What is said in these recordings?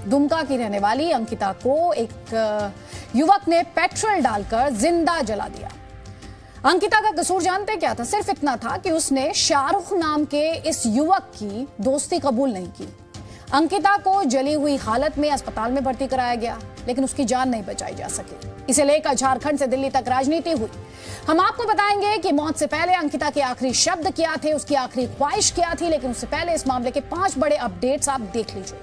दुमका की रहने वाली अंकिता को एक युवक ने पेट्रोल डालकर जिंदा जला दिया। अंकिता का कसूर जानते क्या था? सिर्फ इतना था कि उसने शाहरुख नाम के इस युवक की दोस्ती कबूल नहीं की। अंकिता को जली हुई हालत में अस्पताल में भर्ती कराया गया, लेकिन उसकी जान नहीं बचाई जा सकी। इसे लेकर झारखंड से दिल्ली तक राजनीति हुई। हम आपको बताएंगे कि मौत से पहले अंकिता के आखिरी शब्द क्या थे, उसकी आखिरी ख्वाहिश क्या थी, लेकिन उससे पहले इस मामले के 5 बड़े अपडेट्स आप देख लीजिए।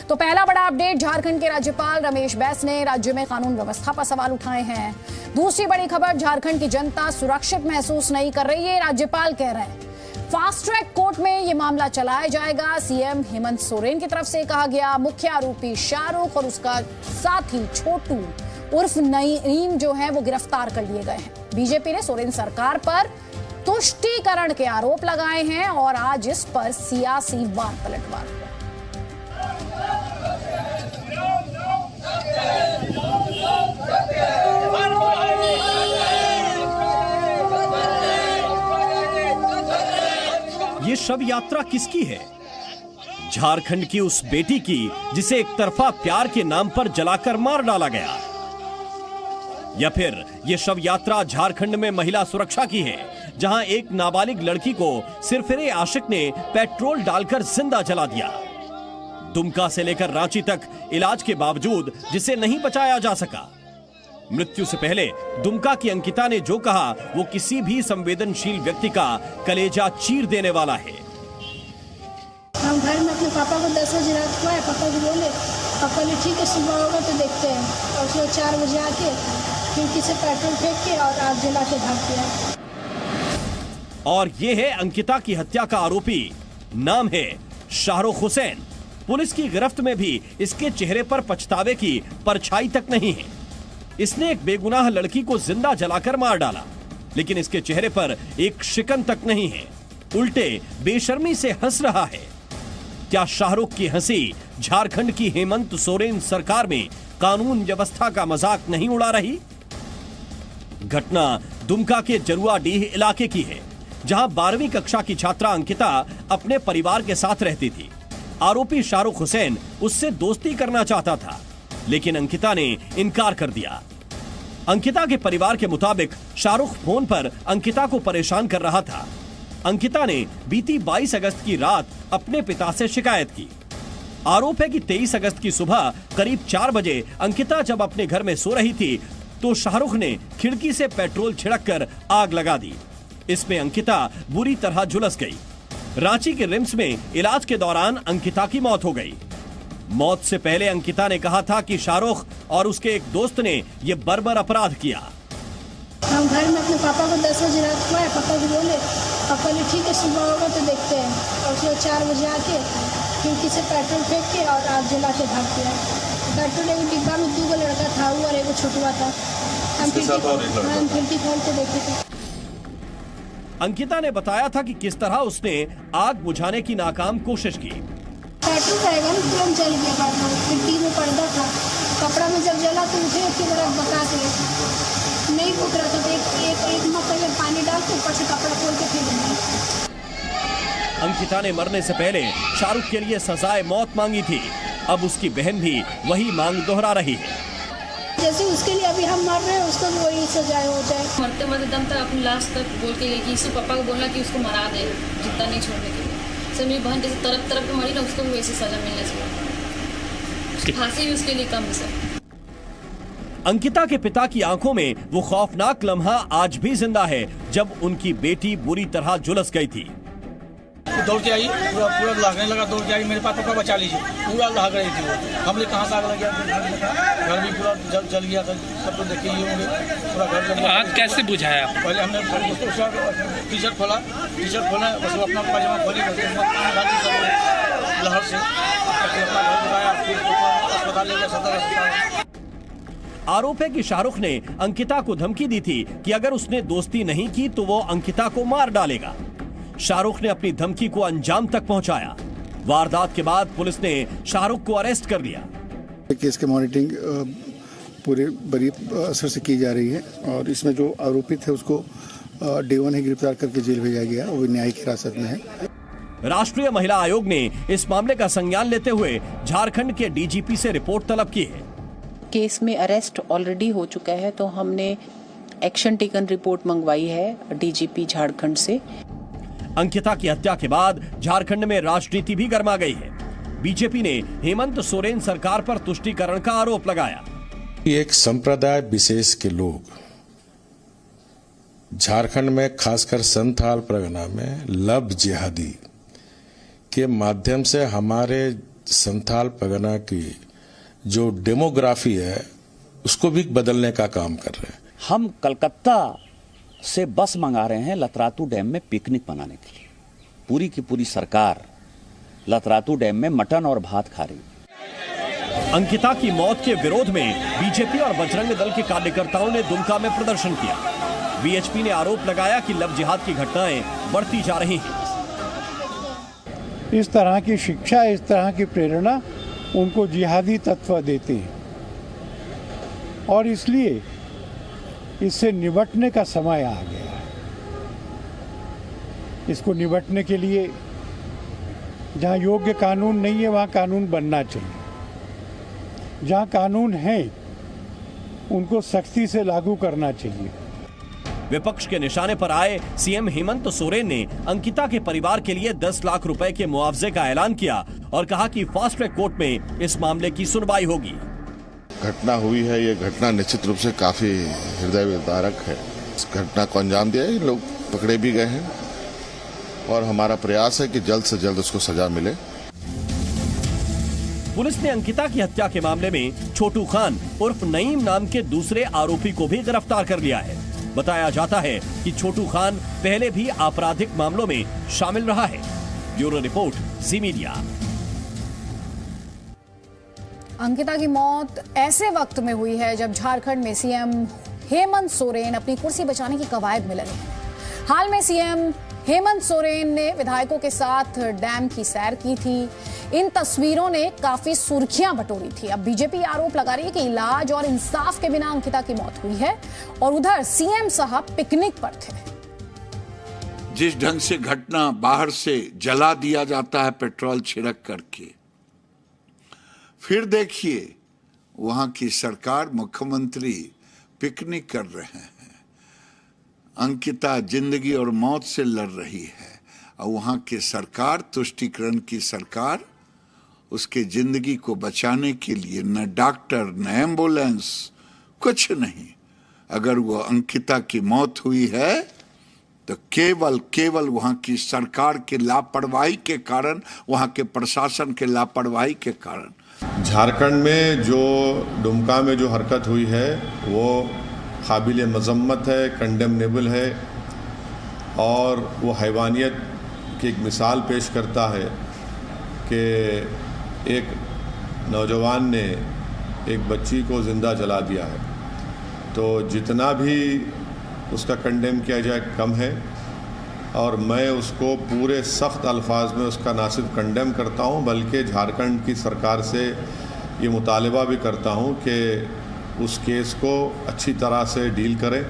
तो पहला बड़ा अपडेट, झारखंड के राज्यपाल रमेश बैस ने राज्य में कानून व्यवस्था पर सवाल उठाए हैं। दूसरी बड़ी खबर, झारखंड की जनता सुरक्षित महसूस नहीं कर रही है, राज्यपाल कह रहे हैं। फास्ट ट्रैक कोर्ट में यह मामला चलाया जाएगा, सीएम हेमंत सोरेन की तरफ से कहा गया। मुख्य आरोपी शाहरुख और उसका साथी छोटू उर्फ नईम जो है वो गिरफ्तार कर लिए गए हैं। बीजेपी ने सोरेन सरकार पर तुष्टीकरण के आरोप लगाए हैं और आज इस पर सियासी वार पलटवार हुआ। ये शव यात्रा किसकी है? झारखंड की उस बेटी की जिसे एक तरफा प्यार के नाम पर जलाकर मार डाला गया, या फिर ये शव यात्रा झारखंड में महिला सुरक्षा की है, जहां एक नाबालिग लड़की को सिरफिरे आशिक ने पेट्रोल डालकर जिंदा जला दिया। दुमका से लेकर रांची तक इलाज के बावजूद जिसे नहीं बचाया जा सका। मृत्यु से पहले दुमका की अंकिता ने जो कहा वो किसी भी संवेदनशील व्यक्ति का कलेजा चीर देने वाला है। हम घर में अपने पापा को 10 बजे रात को आए, पापा को बोले, पापा ने ठीक है सुबह होगा तो देखते हैं, और सुबह 4 बजे आके खिड़की से पेट्रोल फेंक के और आग जला के भाग गया। और ये है अंकिता की हत्या का आरोपी, नाम है शाहरुख हुसैन। पुलिस की गिरफ्त में भी इसके चेहरे पर पछतावे की परछाई तक नहीं है। इसने एक बेगुनाह लड़की को जिंदा जलाकर मार डाला, लेकिन इसके चेहरे पर एक शिकन तक नहीं है, उल्टे बेशर्मी से हंस रहा है। क्या शाहरुख की हंसी झारखंड की हेमंत सोरेन सरकार में कानून व्यवस्था का मजाक नहीं उड़ा रही? घटना दुमका के जरुआडीह इलाके की है, जहां 12वीं कक्षा की छात्रा अंकिता अपने परिवार के साथ रहती थी। आरोपी शाहरुख हुसैन उससे दोस्ती करना चाहता था, लेकिन अंकिता ने इनकार कर दिया। अंकिता के परिवार के मुताबिक शाहरुख फोन पर अंकिता को परेशान कर रहा था। अंकिता ने बीती 22 अगस्त की रात अपने पिता से शिकायत की। आरोप है कि 23 अगस्त की सुबह करीब 4 बजे अंकिता जब अपने घर में सो रही थी तो शाहरुख ने खिड़की से पेट्रोल छिड़ककर आग लगा दी। इसमें अंकिता बुरी तरह झुलस गई। रांची के रिम्स में इलाज के दौरान अंकिता की मौत हो गई। मौत से पहले अंकिता ने कहा था कि शाहरुख और उसके एक दोस्त ने यह बर्बर अपराध किया। हम घर में अपने पापा को 10 बजे रात को आए, पापा को बोले, पापा ने ठीक है सुबह होगा तो देखते हैं, और सुबह 4 बजे आके खिड़की से पेट्रोल फेंक के और आग जला के भाग गया। पेट्रोल एगो डिब्बा में 2 लड़का था, वो और एगो छोटुआ था। हम खिड़की खोल के देखे थे। अंकिता ने बताया था कि किस तरह उसने आग बुझाने की नाकाम कोशिश की। पेट्रोल रहेगा ना, तुरंत जल गया। खिड़की में पर्दा था, कपड़ा में जब जला तो उठे उसके तरफ बता के नहीं उतरा था, तो एक मक्का में पानी डाल के ऊपर से कपड़ा खोल के फेंक दिया। अंकिता ने मरने से पहले शाहरुख के लिए सजाए मौत मांगी थी। अब उसकी बहन भी वही मांग दोहरा रही है। जैसे उसके लिए अभी हम मर रहे हैं, उसको भी वही सजाए हो जाए। मरते मरते दम तक अपनी लाश तक बोल के गई कि इसको पापा को बोलना कि उसको मरा दे, जिंदा नहीं छोड़ने के लिए। सर मेरी बहन जैसे तरफ तरफ पे मरी ना, उसको भी वैसी सजा मिलना चाहिए। फांसी भी उसके लिए कम है सर। अंकिता के पिता की आंखों में वो खौफनाक लम्हा आज भी जिंदा है, जब उनकी बेटी बुरी तरह झुलस गई थी। दौड़ के आई, पूरा भागने लगा, दौड़ के आई, मेरे पास पापा बचा लीजिए, पूरा भाग रही थी वो। हमने कहाँ से आग लग गया, घर भी पूरा जल गया था। सब तो देखिए ये होंगे, पूरा घर जल गया। आग कैसे बुझाया? पहले हमने टी शर्ट खोला, बस वो अपना पजामा खोली, लहर से अपना घर बुलाया, फिर अस्पताल ले गया, सदर अस्पताल। आरोप है कि शाहरुख ने अंकिता को धमकी दी थी कि अगर उसने दोस्ती नहीं की तो वो अंकिता को मार डालेगा। शाहरुख ने अपनी धमकी को अंजाम तक पहुंचाया। वारदात के बाद पुलिस ने शाहरुख को अरेस्ट कर लिया। केस की मॉनिटरिंग पूरे बड़ी असर से की जा रही है और इसमें जो आरोपी थे उसको D1 ही गिरफ्तार करके जेल भेजा गया, वो न्यायिक हिरासत में है। राष्ट्रीय महिला आयोग ने इस मामले का संज्ञान लेते हुए झारखंड के डीजीपी से रिपोर्ट तलब की है। केस में अरेस्ट ऑलरेडी हो चुका है, तो हमने एक्शन टेकन रिपोर्ट मंगवाई है डीजीपी झारखंड से। अंकिता की हत्या के बाद झारखंड में राजनीति भी गर्मा गई है। बीजेपी ने हेमंत सोरेन सरकार पर तुष्टीकरण का आरोप लगाया। एक संप्रदाय विशेष के लोग झारखंड में, खासकर संथाल परगना में लव जिहादी के माध्यम से हमारे संथाल परगना की जो डेमोग्राफी है उसको भी बदलने का काम कर रहे हैं। हम कलकत्ता से बस मंगा रहे हैं लतरातू डैम में पिकनिक मनाने के लिए। पूरी की पूरी सरकार लतरातू डैम में मटन और भात खा रही है। अंकिता की मौत के विरोध में बीजेपी और बजरंग दल के कार्यकर्ताओं ने दुमका में प्रदर्शन किया। बीएचपी ने आरोप लगाया कि लव जिहाद की घटनाएं बढ़ती जा रही हैं। इस तरह की शिक्षा, इस तरह की प्रेरणा उनको जिहादी तत्व देती है और इसलिए इससे निपटने का समय आ गया है। इसको निपटने के लिए जहाँ योग्य कानून नहीं है वहाँ कानून बनना चाहिए। जहाँ कानून है उनको सख्ती से लागू करना चाहिए। विपक्ष के निशाने पर आए सीएम हेमंत सोरेन ने अंकिता के परिवार के लिए 10 लाख रुपए के मुआवजे का ऐलान किया और कहा कि फास्ट ट्रैक कोर्ट में इस मामले की सुनवाई होगी। घटना हुई है, ये घटना निश्चित रूप से काफी हृदय विदारक है। इस घटना को अंजाम दिया, लोग पकड़े भी गए हैं और हमारा प्रयास है कि जल्द से जल्द उसको सजा मिले। पुलिस ने अंकिता की हत्या के मामले में छोटू खान उर्फ नईम नाम के दूसरे आरोपी को भी गिरफ्तार कर लिया है। बताया जाता है कि छोटू खान पहले भी आपराधिक मामलों में शामिल रहा है। ब्यूरो रिपोर्ट, जी मीडिया। अंकिता की मौत ऐसे वक्त में हुई है जब झारखंड में सीएम हेमंत सोरेन अपनी कुर्सी बचाने की कवायद में लगे हैं। हाल में सीएम हेमंत सोरेन ने विधायकों के साथ डैम की सैर की थी। इन तस्वीरों ने काफी सुर्खियां बटोरी थी। अब बीजेपी आरोप लगा रही है कि इलाज और इंसाफ के बिना अंकिता की मौत हुई है और उधर सीएम साहब पिकनिक पर थे। जिस ढंग से घटना बाहर से जला दिया जाता है पेट्रोल छिड़क करके, फिर देखिए वहां की सरकार, मुख्यमंत्री पिकनिक कर रहे हैं। अंकिता जिंदगी और मौत से लड़ रही है और वहां की सरकार, तुष्टीकरण की सरकार, उसके जिंदगी को बचाने के लिए न डॉक्टर न एम्बुलेंस, कुछ नहीं। अगर वो अंकिता की मौत हुई है तो केवल वहां की सरकार की लापरवाही के कारण, वहां के प्रशासन के लापरवाही के कारण। झारखंड में जो दुमका में जो हरकत हुई है वो काबिल मजम्मत है, कंडेमनेबल है और वो हैवानियत की एक मिसाल पेश करता है कि एक नौजवान ने एक बच्ची को ज़िंदा जला दिया है। तो जितना भी उसका कंडेम किया जाए कम है और मैं उसको पूरे सख्त अल्फाज में उसका ना सिर्फ कंडेम करता हूँ बल्कि झारखंड की सरकार से ये मुतालबा भी करता हूँ कि उस केस को अच्छी तरह से डील करें।